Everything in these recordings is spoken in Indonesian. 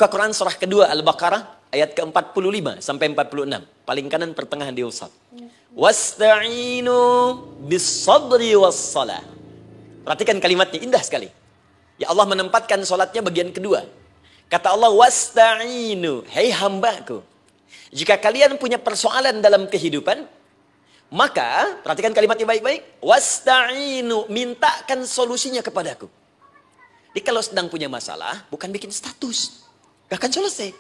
Buka Quran surah kedua Al-Baqarah ayat ke-45 sampai 46. Paling kanan pertengahan di usap. Wasta'inu bis-sabri was-salah. Perhatikan kalimatnya, indah sekali. Ya Allah menempatkan sholatnya bagian kedua. Kata Allah, wasta'inu, hei hambaku. Jika kalian punya persoalan dalam kehidupan, maka, perhatikan kalimatnya baik-baik. Wasta'inu, mintakan solusinya kepadaku. Jadi kalau sedang punya masalah, bukan bikin status. Gak akan selesai.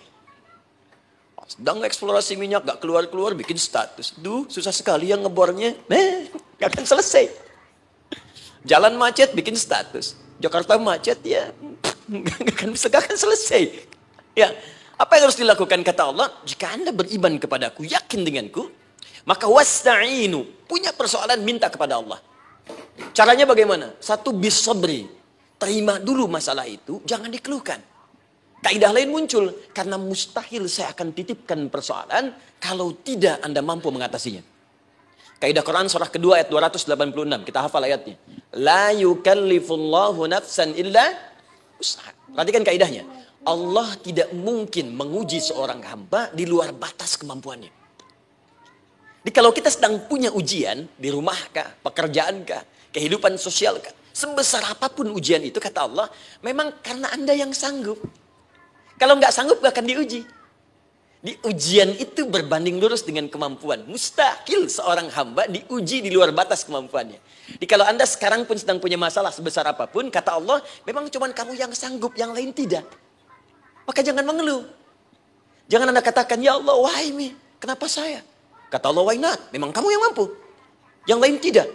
Sedang eksplorasi minyak, gak keluar-keluar, bikin status. Duh, susah sekali yang ngebornya. Gak akan selesai. Jalan macet, bikin status. Jakarta macet, ya. Gak akan selesai. Ya, apa yang harus dilakukan kata Allah? Jika Anda beriman kepadaku, yakin denganku, maka wasta'inu, punya persoalan, minta kepada Allah. Caranya bagaimana? Satu, bis-sabri. Terima dulu masalah itu, jangan dikeluhkan. Kaidah lain muncul, karena mustahil saya akan titipkan persoalan kalau tidak Anda mampu mengatasinya. Kaidah Quran surah kedua ayat 286, kita hafal ayatnya. La yukallifullahu nafsan illa usaha. Perhatikan kaidahnya. Allah tidak mungkin menguji seorang hamba di luar batas kemampuannya. Jadi kalau kita sedang punya ujian, di rumah kah, pekerjaan kah, kehidupan sosial kah, sebesar apapun ujian itu, kata Allah, memang karena Anda yang sanggup. Kalau nggak sanggup, nggak akan diuji. Di ujian itu berbanding lurus dengan kemampuan. Mustahil seorang hamba diuji di luar batas kemampuannya. Jadi kalau Anda sekarang pun sedang punya masalah sebesar apapun, kata Allah, memang cuma kamu yang sanggup, yang lain tidak. Maka jangan mengeluh. Jangan Anda katakan, ya Allah, why me? Kenapa saya? Kata Allah, why not? Memang kamu yang mampu. Yang lain tidak.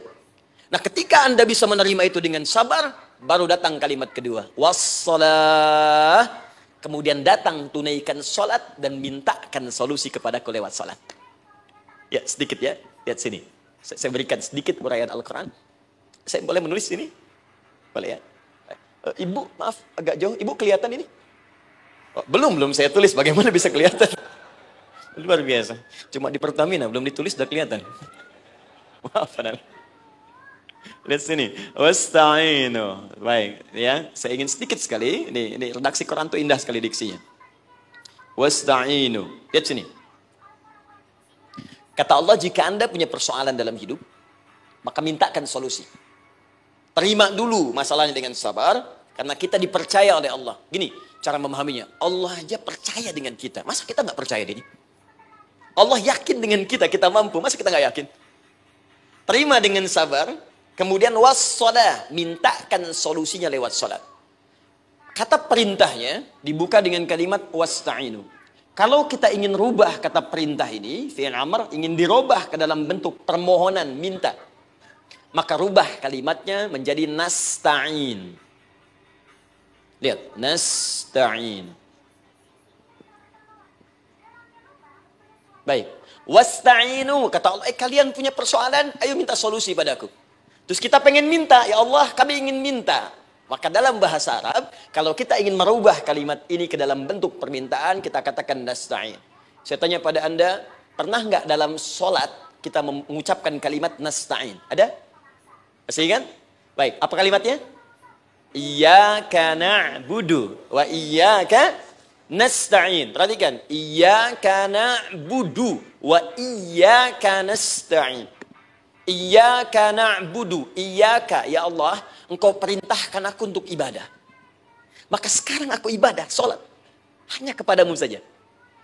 Nah, ketika Anda bisa menerima itu dengan sabar, baru datang kalimat kedua. Wassalah. Kemudian datang tunaikan sholat dan mintakan solusi kepadaku lewat sholat. Ya, sedikit ya. Lihat sini. Saya berikan sedikit uraian Al-Quran. Saya boleh menulis sini? Boleh ya? Ibu, maaf, agak jauh. Ibu kelihatan ini? Oh, belum saya tulis. Bagaimana bisa kelihatan? Luar biasa. Cuma di Pertamina, belum ditulis udah kelihatan. Maaf, padahal. Lihat sini. Wasta'inu. Baik, ya. Saya ingin sedikit sekali. Ini redaksi Quran itu indah sekali diksinya. Wasta'inu. Lihat sini. Kata Allah, jika Anda punya persoalan dalam hidup, maka mintakan solusi. Terima dulu masalahnya dengan sabar, karena kita dipercaya oleh Allah. Gini, cara memahaminya. Allah aja percaya dengan kita. Masa kita nggak percaya dia? Allah yakin dengan kita mampu. Masa kita nggak yakin? Terima dengan sabar. Kemudian wassalah, mintakan solusinya lewat salat. Kata perintahnya dibuka dengan kalimat wasta'inu. Kalau kita ingin rubah kata perintah ini, fi'il amr, ingin dirubah ke dalam bentuk permohonan, minta. Maka rubah kalimatnya menjadi nasta'in. Lihat, nasta'in. Baik. Wasta'inu, kata Allah, kalian punya persoalan, ayo minta solusi padaku. Terus kita pengen minta, ya Allah kami ingin minta. Maka dalam bahasa Arab, kalau kita ingin merubah kalimat ini ke dalam bentuk permintaan, kita katakan nasta'in. Saya tanya pada Anda, pernah nggak dalam sholat kita mengucapkan kalimat nasta'in? Ada? Masih ingat? Baik, apa kalimatnya? Iyyaka na'budu wa iyyaka nasta'in. Perhatikan, iyyaka na'budu wa iyyaka nasta'in. Iyyaka na'budu, iyyaka, ya Allah, Engkau perintahkan aku untuk ibadah. Maka sekarang aku ibadah, sholat. Hanya kepadamu saja.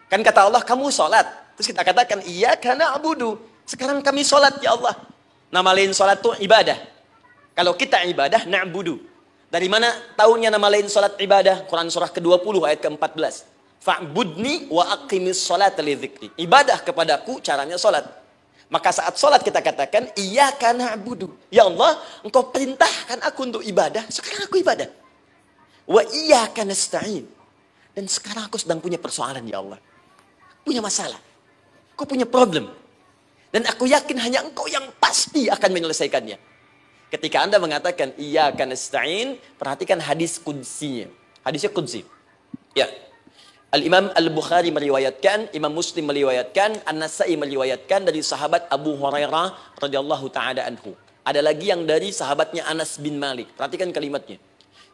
Kan kata Allah, kamu sholat. Terus kita katakan, iyyaka na'budu. Sekarang kami sholat, ya Allah. Nama lain sholat itu ibadah. Kalau kita ibadah, na'budu. Dari mana tahunnya nama lain sholat ibadah? Quran surah ke-20 ayat ke-14. Fa'budni wa aqimis sholat li dzikri. Ibadah kepadaku, caranya sholat. Maka saat sholat kita katakan, iyyaka na'budu. Ya Allah, Engkau perintahkan aku untuk ibadah. Sekarang aku ibadah. Wa iyyaka nasta'in. Dan sekarang aku sedang punya persoalan, ya Allah. Punya masalah. Aku punya problem. Dan aku yakin hanya Engkau yang pasti akan menyelesaikannya. Ketika Anda mengatakan, iyyaka nasta'in, perhatikan hadis qudsinya. Hadisnya qudsi. Ya. Al-Imam Al-Bukhari meriwayatkan, Imam Muslim meriwayatkan, An-Nasai meriwayatkan dari sahabat Abu Hurairah radhiyallahu ta'ala anhu. Ada lagi yang dari sahabatnya Anas bin Malik. Perhatikan kalimatnya.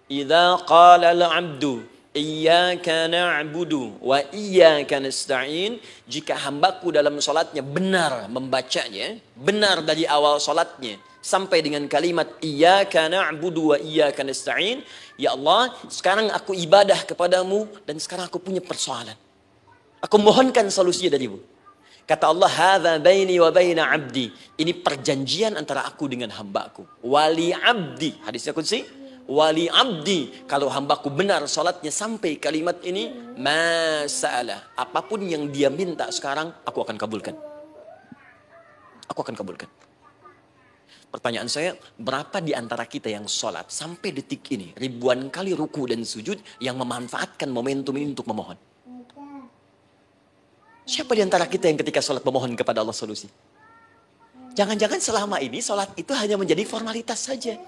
Idza qala al-'abdu Iyyaka na'budu wa iyyaka nasta'in. Jika hambaku dalam salatnya benar membacanya, benar dari awal salatnya sampai dengan kalimat Iyyaka na'budu wa iyyaka nasta'in, ya Allah, sekarang aku ibadah kepadamu dan sekarang aku punya persoalan. Aku mohonkan solusinya darimu. Kata Allah, hadza baini wa baina 'abdi. Ini perjanjian antara aku dengan hambaku. Wali 'abdi. Hadisnya qudsi. Wali 'abdi. Kalau hambaku benar salatnya sampai kalimat ini, masalah. Apapun yang dia minta sekarang, aku akan kabulkan. Aku akan kabulkan. Pertanyaan saya, berapa di antara kita yang sholat sampai detik ini, ribuan kali ruku dan sujud, yang memanfaatkan momentum ini untuk memohon? Siapa di antara kita yang ketika sholat memohon kepada Allah solusi? Jangan-jangan selama ini sholat itu hanya menjadi formalitas saja.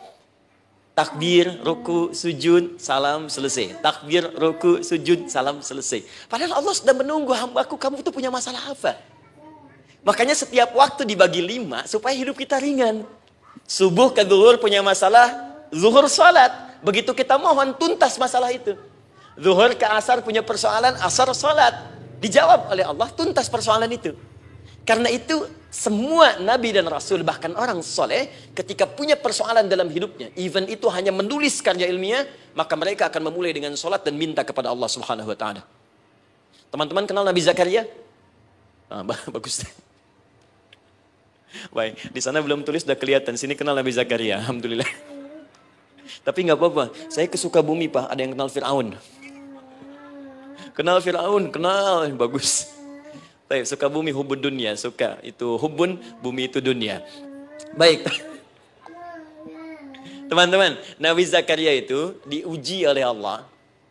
Takbir, ruku, sujud, salam, selesai. Takbir, ruku, sujud, salam, selesai. Padahal Allah sudah menunggu hambaku, kamu itu punya masalah apa? Makanya setiap waktu dibagi 5 supaya hidup kita ringan. Subuh ke zuhur punya masalah, zuhur sholat. Begitu kita mohon, tuntas masalah itu. Zuhur ke asar punya persoalan, asar sholat. Dijawab oleh Allah, tuntas persoalan itu. Karena itu, semua nabi dan rasul, bahkan orang soleh, ketika punya persoalan dalam hidupnya, even itu hanya menulis karya ilmiah, maka mereka akan memulai dengan sholat dan minta kepada Allah Subhanahu wa Ta'ala. Teman-teman kenal Nabi Zakaria? Bagus. Baik, di sana belum tulis, sudah kelihatan. Sini kenal Nabi Zakaria, alhamdulillah. Tapi nggak apa-apa, saya ke Sukabumi Pak, ada yang kenal Fir'aun. Kenal Fir'aun, kenal, bagus. Baik, Sukabumi hubun dunia, suka itu hubun, bumi itu dunia. Baik. Teman-teman, Nabi Zakaria itu diuji oleh Allah.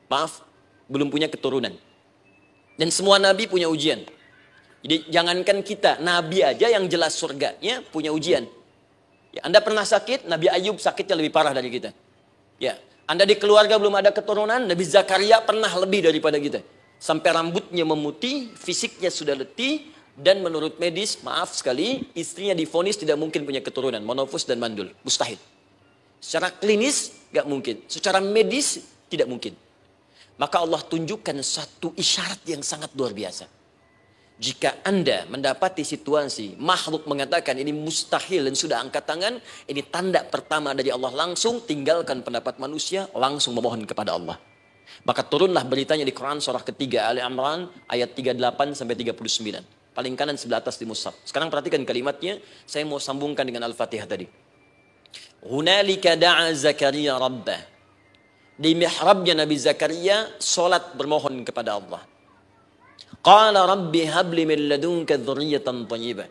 Maaf, belum punya keturunan. Dan semua nabi punya ujian. Jadi jangankan kita, nabi aja yang jelas surganya punya ujian. Ya, Anda pernah sakit, Nabi Ayub sakitnya lebih parah dari kita. Ya, Anda di keluarga belum ada keturunan, Nabi Zakaria pernah lebih daripada kita. Sampai rambutnya memutih, fisiknya sudah letih, dan menurut medis, maaf sekali, istrinya divonis tidak mungkin punya keturunan, monofus dan mandul, mustahil. Secara klinis, gak mungkin. Secara medis, tidak mungkin. Maka Allah tunjukkan satu isyarat yang sangat luar biasa. Jika Anda mendapati situasi, makhluk mengatakan ini mustahil dan sudah angkat tangan, ini tanda pertama dari Allah, langsung tinggalkan pendapat manusia, langsung memohon kepada Allah. Maka turunlah beritanya di Quran surah ketiga Ali Imran ayat 38 sampai 39. Paling kanan sebelah atas di mushaf. Sekarang perhatikan kalimatnya, saya mau sambungkan dengan Al-Fatihah tadi. Hunalika da'a Zakaria rabbah. Di mihrabnya Nabi Zakaria salat bermohon kepada Allah. Qala rabbi habli min ladunka dzurriyyatan thayyibah.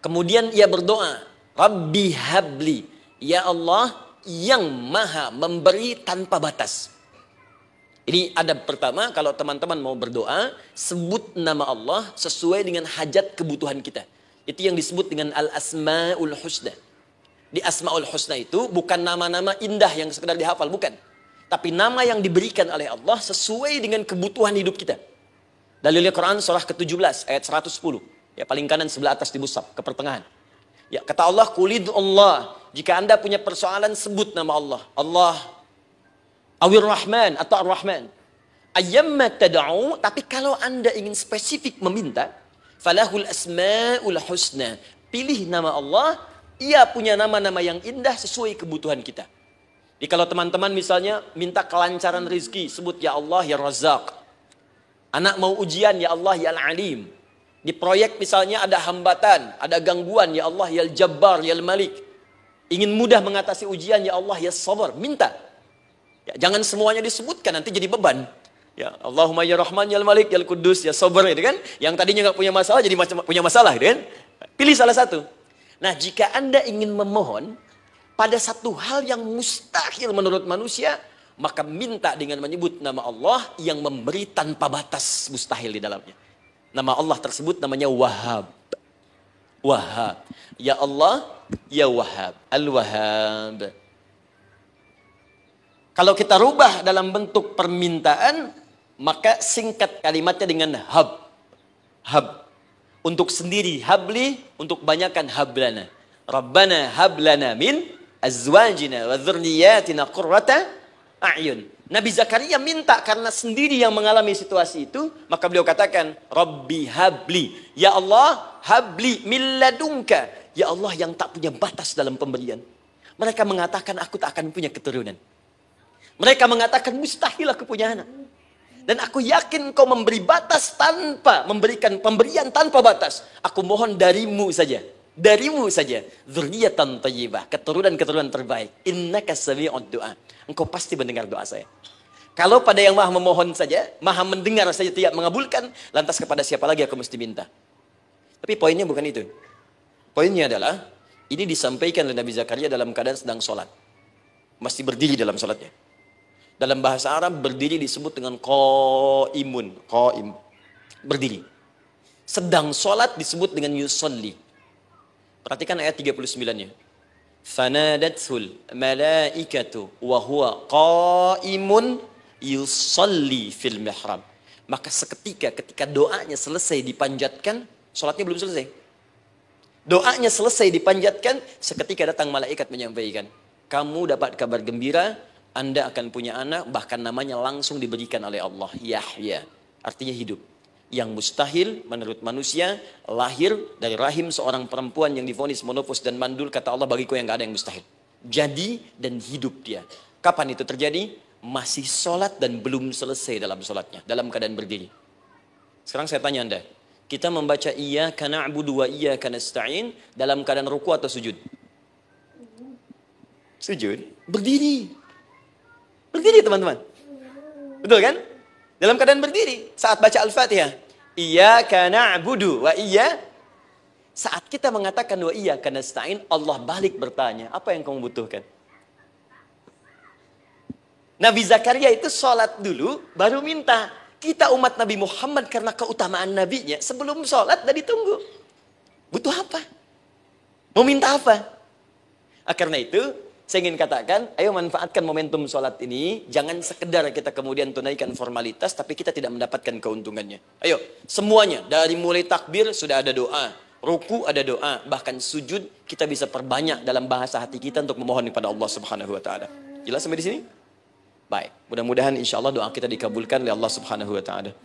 Kemudian ia berdoa, Rabbi habli, ya Allah yang maha memberi tanpa batas. Ini adab pertama, kalau teman-teman mau berdoa, sebut nama Allah sesuai dengan hajat kebutuhan kita. Itu yang disebut dengan Al-Asma'ul Husna. Di Asma'ul Husna itu bukan nama-nama indah yang sekedar dihafal, bukan. Tapi nama yang diberikan oleh Allah sesuai dengan kebutuhan hidup kita. Dalilnya Quran surah ke-17 ayat 110. Ya, paling kanan sebelah atas di mushaf, ke pertengahan. Ya, kata Allah, Qulid Allah. Jika Anda punya persoalan, sebut nama Allah. Allah Awir Rahman atau Ar-Rahman. Ayyamma tad'u, tapi kalau Anda ingin spesifik meminta, falahul asma'ul husna. Pilih nama Allah, ia punya nama-nama yang indah sesuai kebutuhan kita. Jadi kalau teman-teman misalnya minta kelancaran rezeki, sebut ya Allah ya Razzaq. Anak mau ujian, ya Allah ya Al-Alim. Di proyek misalnya ada hambatan, ada gangguan, ya Allah ya Al-Jabbar ya Al-Malik. Ingin mudah mengatasi ujian, ya Allah ya Sabar. Minta. Ya, jangan semuanya disebutkan, nanti jadi beban. Ya, Allahumma ya Rahman ya Malik ya Kudus ya Sabar, gitu kan? Yang tadinya nggak punya masalah jadi punya masalah, gitu kan? Pilih salah satu. Nah, jika Anda ingin memohon pada satu hal yang mustahil menurut manusia, maka minta dengan menyebut nama Allah yang memberi tanpa batas, mustahil di dalamnya. Nama Allah tersebut namanya Wahhab. Wahhab. Ya Allah, ya Wahhab. Al-Wahhab. Kalau kita rubah dalam bentuk permintaan, maka singkat kalimatnya dengan hab. Hab. Untuk sendiri habli, untuk banyakkan hablana. Rabbana hablana min azwajina wa dzurriyyatina qurrata a'yun. Nabi Zakaria minta karena sendiri yang mengalami situasi itu, maka beliau katakan, Rabbi habli, ya Allah, habli min ladunka, ya Allah yang tak punya batas dalam pemberian. Mereka mengatakan aku tak akan punya keturunan. Mereka mengatakan mustahil aku punya anak. Dan aku yakin kau memberi batas tanpa memberikan pemberian tanpa batas. Aku mohon darimu saja. Darimu saja. Dzurriyyatan thayyibah, keturunan-keturunan terbaik. Innaka sami'ud du'a. Engkau pasti mendengar doa saya. Kalau pada yang maha memohon saja, maha mendengar saja tidak mengabulkan, lantas kepada siapa lagi aku mesti minta? Tapi poinnya bukan itu. Poinnya adalah, ini disampaikan oleh Nabi Zakaria dalam keadaan sedang sholat. Masih berdiri dalam sholatnya. Dalam bahasa Arab, berdiri disebut dengan qaimun. Qaim. Berdiri. Sedang sholat disebut dengan yusolli. Perhatikan ayat 39-nya. Fanadatul malaikatu wa huwa qaimun yusolli fil mihrab. Maka seketika ketika doanya selesai dipanjatkan, sholatnya belum selesai. Doanya selesai dipanjatkan, seketika datang malaikat menyampaikan, kamu dapat kabar gembira, Anda akan punya anak, bahkan namanya langsung diberikan oleh Allah, Yahya. Artinya hidup. Yang mustahil menurut manusia, lahir dari rahim seorang perempuan yang divonis monofos dan mandul, kata Allah, bagiku yang gak ada yang mustahil. Jadi dan hidup dia. Kapan itu terjadi? Masih sholat dan belum selesai dalam sholatnya, dalam keadaan berdiri. Sekarang saya tanya Anda, kita membaca iyyaka na'budu wa iyyaka nasta'in dalam keadaan ruku atau sujud? Sujud. Berdiri. Berdiri teman-teman. Betul kan? Dalam keadaan berdiri. Saat baca Al-Fatihah. Iyyaka na'budu wa saat kita mengatakan wa iyyaka nasta'in, Allah balik bertanya, apa yang kamu butuhkan? Nabi Zakaria itu sholat dulu, baru minta. Kita umat Nabi Muhammad karena keutamaan nabinya, sebelum sholat dah ditunggu. Butuh apa? Mau minta apa? Karena itu, saya ingin katakan, ayo manfaatkan momentum sholat ini. Jangan sekedar kita kemudian tunaikan formalitas, tapi kita tidak mendapatkan keuntungannya. Ayo, semuanya. Dari mulai takbir sudah ada doa. Ruku ada doa. Bahkan sujud kita bisa perbanyak dalam bahasa hati kita untuk memohon kepada Allah Subhanahu Wa Taala. Jelas sampai di sini? Baik. Mudah-mudahan insya Allah doa kita dikabulkan oleh Allah Subhanahu Wa Taala.